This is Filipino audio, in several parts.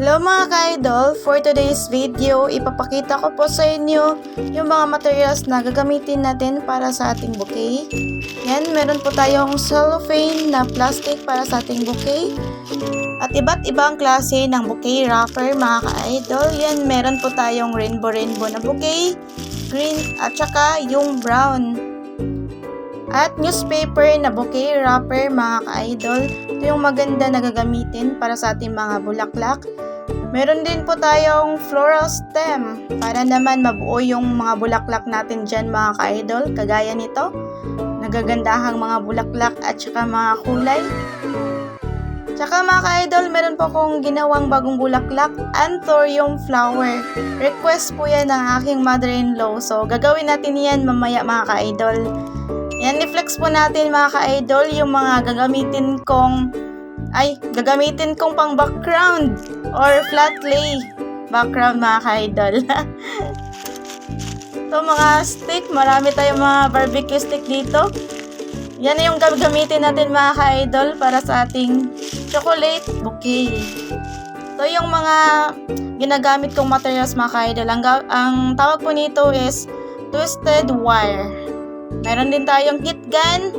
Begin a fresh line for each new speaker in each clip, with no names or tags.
Hello mga ka-idol! For today's video, ipapakita ko po sa inyo yung mga materials na gagamitin natin para sa ating bouquet. Yan, meron po tayong cellophane na plastic para sa ating bouquet. At iba't ibang klase ng bouquet wrapper mga ka-idol. Yan, meron po tayong rainbow na bouquet, green at saka yung brown. At newspaper na bouquet wrapper mga ka-idol. Ito yung maganda na gagamitin para sa ating mga bulaklak. Meron din po tayong floral stem para naman mabuo yung mga bulaklak natin dyan mga ka-idol. Kagaya nito, nagagandahang mga bulaklak at saka mga kulay. Tsaka mga ka-idol, meron po akong ginawang bagong bulaklak, anthurium flower. Request po yan ng aking mother-in-law. So gagawin natin yan mamaya mga ka-idol. Yan, i-flex po natin mga ka-idol yung mga gagamitin kong pang background or flat lay background mga ka-idol. So mga stick, marami tayong mga barbecue stick dito. Yan yung gagamitin natin mga ka-idol para sa ating chocolate bouquet. So yung mga ginagamit kong materials mga ka-idol, ang tawag po nito is twisted wire. Meron din tayong heat gun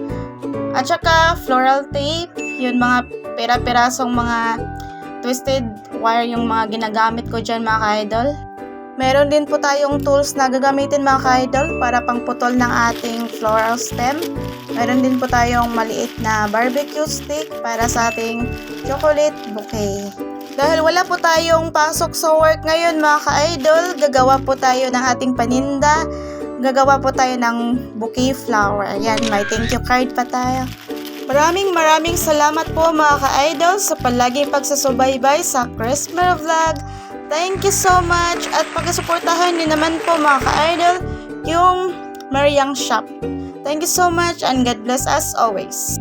at saka floral tape. Yun, mga pera-perasong mga twisted wire yung mga ginagamit ko dyan mga ka-idol. Meron din po tayong tools na gagamitin mga ka-idol para pangputol ng ating floral stem. Meron din po tayong maliit na barbecue stick para sa ating chocolate bouquet. Dahil wala po tayong pasok sa work ngayon mga ka-idol, gagawa po tayo ng ating paninda. Gagawa po tayo ng bouquet flower. Ayan, may thank you card pa tayo. Maraming salamat po mga ka-idol sa palaging pagsasubaybay sa Christmas Vlog. Thank you so much at pagsuportahan niyo naman po mga ka-idol yung Mariang Shop. Thank you so much and God bless us always.